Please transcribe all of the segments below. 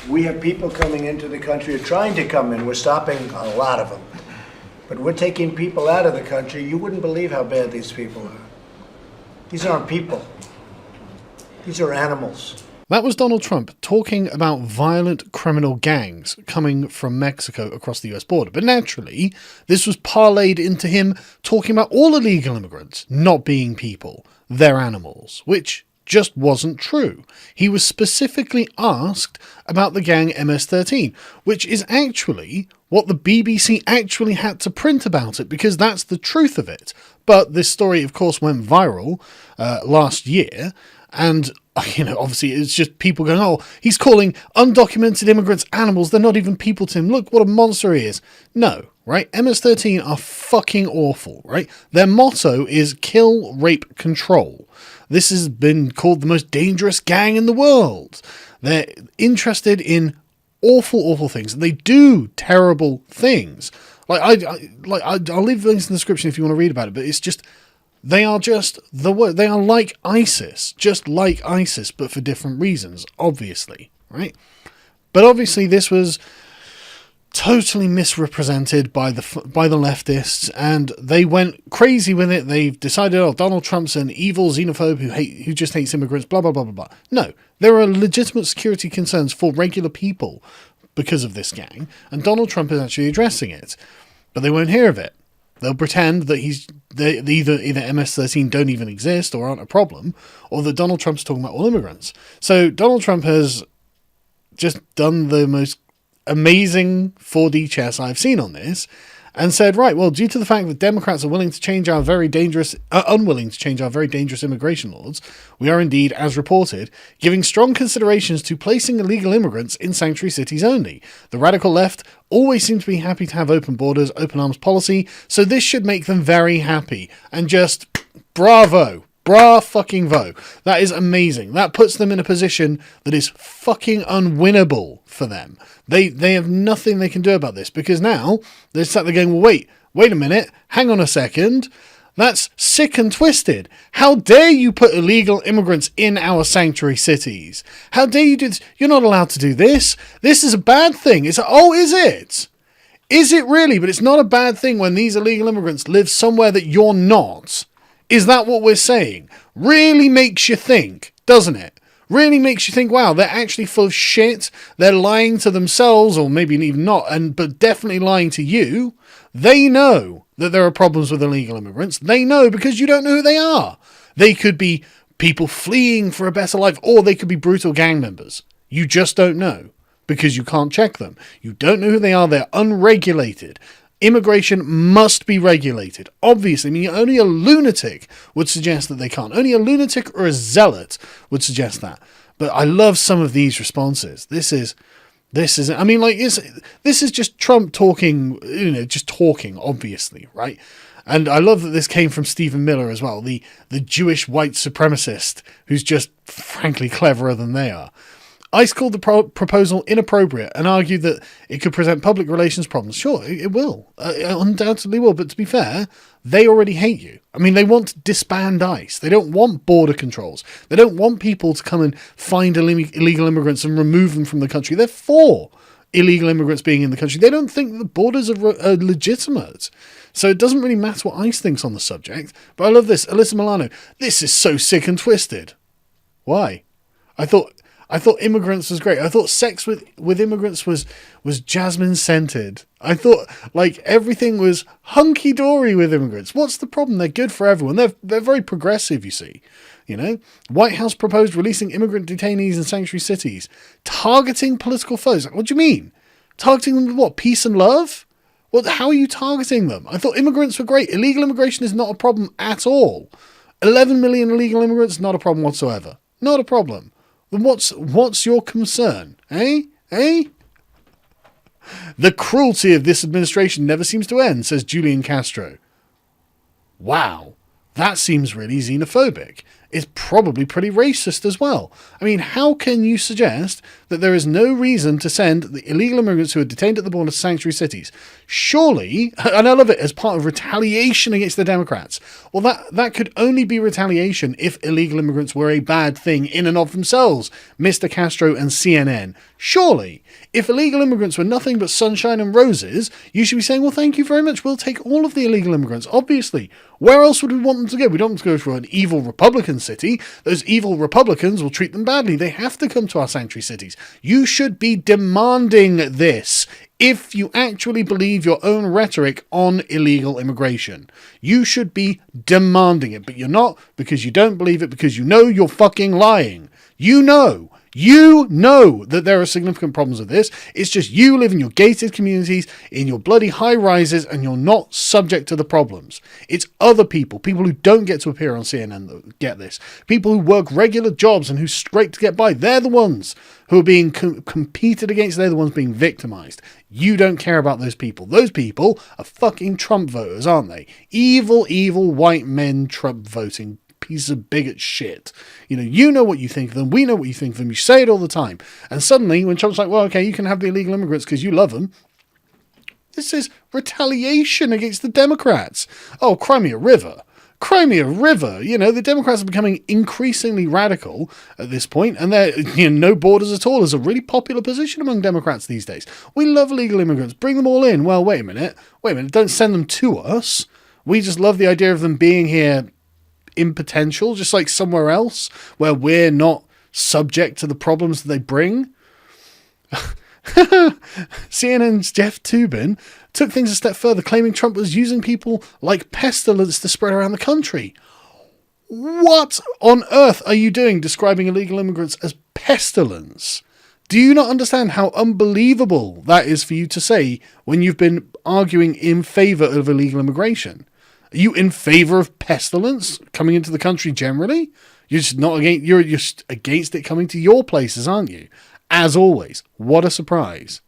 We have people coming into the country or trying to come in. We're stopping a lot of them. But we're taking people out of the country. You wouldn't believe how bad these people are. These aren't people. These are animals. That was Donald Trump talking about violent criminal gangs coming from Mexico across the US border. But naturally, this was parlayed into him talking about all illegal immigrants not being people, they're animals, which just wasn't true. He was specifically asked about the gang MS-13, which is actually what the BBC actually had to print about it, because that's the truth of it. But this story, of course, went viral last year, and obviously it's just people going, oh, he's calling undocumented immigrants animals. They're not even people to him. Look what a monster he is. No, right? MS-13 are fucking awful, right? Their motto is kill, rape, control. This has been called the most dangerous gang in the world. They're interested in awful, awful things. They do terrible things. I'll leave links in the description if you want to read about it, but it's just, they are just the word. They are like ISIS, just like ISIS, but for different reasons, obviously, right? But obviously this was totally misrepresented by the leftists, and they went crazy with it. They decided, oh, Donald Trump's an evil xenophobe who just hates immigrants, blah, blah, blah, blah, blah. No, there are legitimate security concerns for regular people because of this gang, and Donald Trump is actually addressing it. But they won't hear of it. They'll pretend that either MS-13 don't even exist or aren't a problem, or that Donald Trump's talking about all immigrants. So Donald Trump has just done the most amazing 4D chess I've seen on this, and said, right, well, due to the fact that Democrats are unwilling to change our very dangerous immigration laws, we are indeed, as reported, giving strong considerations to placing illegal immigrants in sanctuary cities only. The radical left always seem to be happy to have open borders, open arms policy, so this should make them very happy. And just bravo. Bra-fucking-vo. That is amazing. That puts them in a position that is fucking unwinnable for them. They have nothing they can do about this, because now they're sat there going, well, wait a minute, hang on a second. That's sick and twisted. How dare you put illegal immigrants in our sanctuary cities? How dare you do this? You're not allowed to do this. This is a bad thing. Is it? Is it really? But it's not a bad thing when these illegal immigrants live somewhere that you're not. Is that what we're saying? Really makes you think, doesn't it? Really makes you think, wow, they're actually full of shit. They're lying to themselves, or maybe even not, but definitely lying to you. They know that there are problems with illegal immigrants. They know because you don't know who they are. They could be people fleeing for a better life, or they could be brutal gang members. You just don't know because you can't check them. You don't know who they are. They're unregulated. Immigration must be regulated. Obviously, I mean, only a lunatic would suggest that they can't. Only a lunatic or a zealot would suggest that. But I love some of these responses. This is, I mean, like, this is just Trump talking, just talking, obviously, right? And I love that this came from Stephen Miller as well, the Jewish white supremacist who's just frankly cleverer than they are. ICE called the proposal inappropriate and argued that it could present public relations problems. Sure, it will. It undoubtedly will. But to be fair, they already hate you. I mean, they want to disband ICE. They don't want border controls. They don't want people to come and find illegal immigrants and remove them from the country. They're for illegal immigrants being in the country. They don't think the borders are legitimate. So it doesn't really matter what ICE thinks on the subject. But I love this. Alyssa Milano. This is so sick and twisted. Why? I thought immigrants was great. I thought sex with immigrants was jasmine scented. I thought like everything was hunky dory with immigrants. What's the problem? They're good for everyone. They're very progressive, you see. White House proposed releasing immigrant detainees in sanctuary cities, targeting political foes. What do you mean? Targeting them with what? Peace and love? How are you targeting them? I thought immigrants were great. Illegal immigration is not a problem at all. 11 million illegal immigrants, not a problem whatsoever. Not a problem. Then what's your concern? Eh? The cruelty of this administration never seems to end, says Julian Castro. Wow, that seems really xenophobic. It's probably pretty racist as well. I mean, how can you suggest that there is no reason to send the illegal immigrants who are detained at the border to sanctuary cities. Surely, and I love it, as part of retaliation against the Democrats. Well, that could only be retaliation if illegal immigrants were a bad thing in and of themselves, Mr. Castro and CNN. Surely, if illegal immigrants were nothing but sunshine and roses, you should be saying, well, thank you very much, we'll take all of the illegal immigrants. Obviously, where else would we want them to go? We don't want them to go to an evil Republican city. Those evil Republicans will treat them badly. They have to come to our sanctuary cities. You should be demanding this if you actually believe your own rhetoric on illegal immigration. You should be demanding it, but you're not, because you don't believe it, because you know you're fucking lying. You know that there are significant problems with this. It's just you live in your gated communities, in your bloody high rises, and you're not subject to the problems. It's other people who don't get to appear on CNN that get this. People who work regular jobs and who scrape to get by. They're the ones who are being competed against. They're the ones being victimized. You don't care about those people. Those people are fucking Trump voters, aren't they? Evil white men Trump voting piece of bigot shit. You know what you think of them. We know what you think of them. You say it all the time. And suddenly, when Trump's like, well, okay, you can have the illegal immigrants because you love them. This is retaliation against the Democrats. Oh, cry me a river. The Democrats are becoming increasingly radical at this point, and they're, no borders at all is a really popular position among Democrats these days. We love illegal immigrants. Bring them all in. Well, wait a minute. Don't send them to us. We just love the idea of them being here in potential, just like somewhere else where we're not subject to the problems that they bring. CNN's Jeff Toobin took things a step further, claiming Trump was using people like Pestilence to spread around the country. What on earth are you doing describing illegal immigrants as pestilence? Do you not understand how unbelievable that is for you to say when you've been arguing in favour of illegal immigration? Are you in favour of pestilence coming into the country generally? You're just against it coming to your places, aren't you? As always, what a surprise.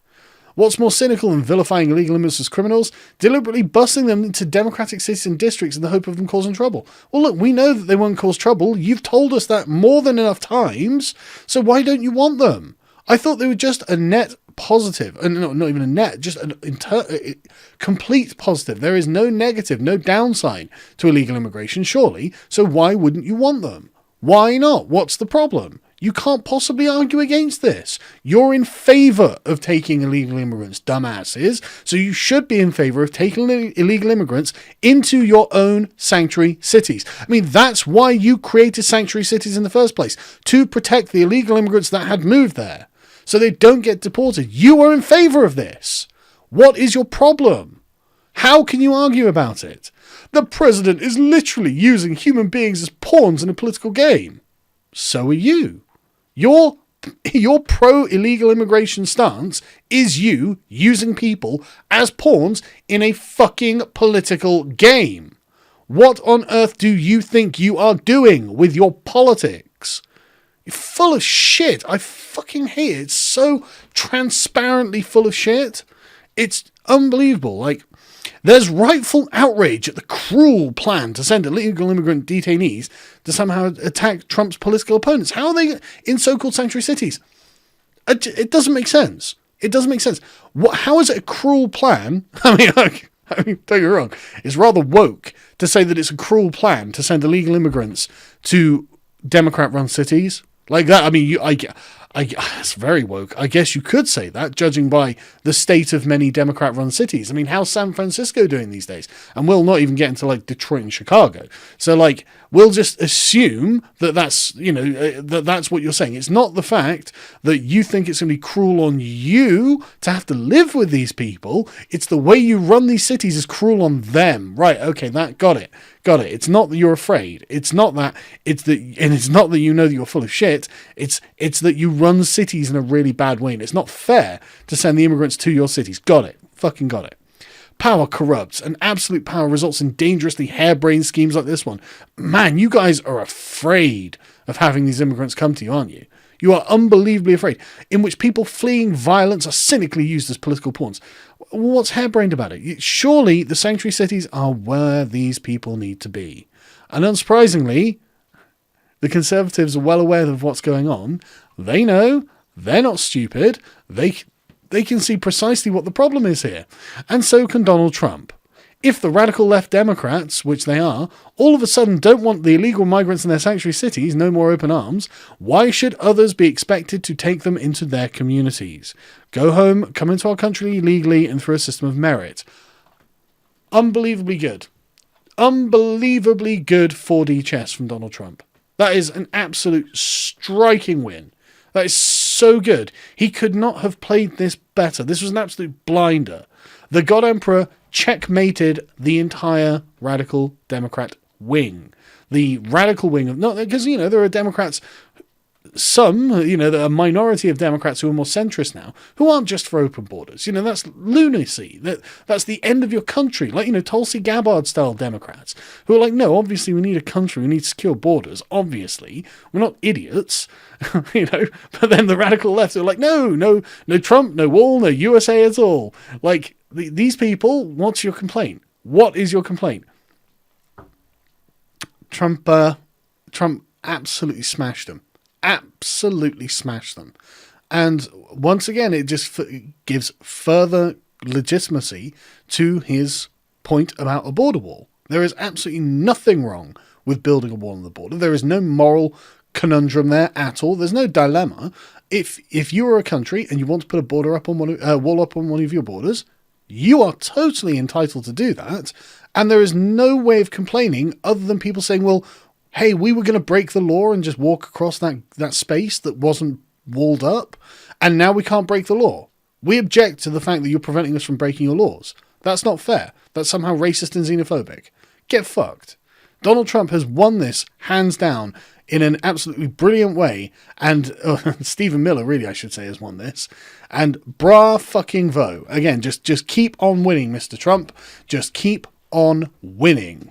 What's more cynical than vilifying illegal immigrants as criminals? Deliberately busing them into Democratic cities and districts in the hope of them causing trouble. Well, look, we know that they won't cause trouble. You've told us that more than enough times. So why don't you want them? I thought they were just a net positive, and not even a net, just a complete positive. There is no negative, no downside to illegal immigration, surely. So why wouldn't you want them? Why not? What's the problem? You can't possibly argue against this. You're in favour of taking illegal immigrants, dumbasses. So you should be in favour of taking illegal immigrants into your own sanctuary cities. I mean, that's why you created sanctuary cities in the first place, to protect the illegal immigrants that had moved there, so they don't get deported. You are in favour of this. What is your problem? How can you argue about it? The president is literally using human beings as pawns in a political game. So are you. Your pro-illegal immigration stance is you using people as pawns in a fucking political game. What on earth do you think you are doing with your politics? You're full of shit. I fucking hate it. It's so transparently full of shit. It's unbelievable. There's rightful outrage at the cruel plan to send illegal immigrant detainees to somehow attack Trump's political opponents. How are they in so-called sanctuary cities? It doesn't make sense. It doesn't make sense. How is it a cruel plan? I mean, don't get me wrong. It's rather woke to say that it's a cruel plan to send illegal immigrants to Democrat-run cities like that. I mean, it's very woke. I guess you could say that, judging by the state of many Democrat-run cities. I mean, how's San Francisco doing these days? And we'll not even get into Detroit and Chicago. So we'll just assume that that's what you're saying. It's not the fact that you think it's going to be cruel on you to have to live with these people. It's the way you run these cities is cruel on them. Right? Okay, got it. It's not that you're afraid. It's not that. It's not that you know that you're full of shit. It's that you run cities in a really bad way, and it's not fair to send the immigrants to your cities. Got it. Fucking got it. Power corrupts, and absolute power results in dangerously harebrained schemes like this one. Man, you guys are afraid of having these immigrants come to you, aren't you? You are unbelievably afraid, in which people fleeing violence are cynically used as political pawns. What's harebrained about it? Surely the sanctuary cities are where these people need to be. And unsurprisingly, the Conservatives are well aware of what's going on. They know They're not stupid. They can see precisely what the problem is here. And so can Donald Trump. If the radical left Democrats, which they are, all of a sudden don't want the illegal migrants in their sanctuary cities, no more open arms, why should others be expected to take them into their communities? Go home, come into our country legally and through a system of merit. Unbelievably good. Unbelievably good 4D chess from Donald Trump. That is an absolute striking win. That is so good. He could not have played this better. This was an absolute blinder. The God Emperor checkmated the entire radical Democrat wing. The radical wing of... Not because, there are Democrats... Some, a minority of Democrats who are more centrist now, who aren't just for open borders. That's lunacy. That's the end of your country. Like, Tulsi Gabbard-style Democrats who are like, no, obviously we need a country, we need secure borders. Obviously, we're not idiots, But then the radical left are like, no Trump, no wall, no USA at all. Like, these people, what's your complaint? What is your complaint? Trump absolutely smashed them. Absolutely smashed them. And once again, it just gives further legitimacy to his point about a border wall. There is absolutely nothing wrong with building a wall on the border. There is no moral conundrum there at all. There's no dilemma. If you are a country and you want to put a border up on wall up on one of your borders, you are totally entitled to do that. And there is no way of complaining other than people saying, well, hey, we were going to break the law and just walk across that space that wasn't walled up, and now we can't break the law. We object to the fact that you're preventing us from breaking your laws. That's not fair. That's somehow racist and xenophobic. Get fucked. Donald Trump has won this hands down in an absolutely brilliant way, and Stephen Miller, really, I should say, has won this. And bravo. Again, just keep on winning, Mr. Trump. Just keep on winning.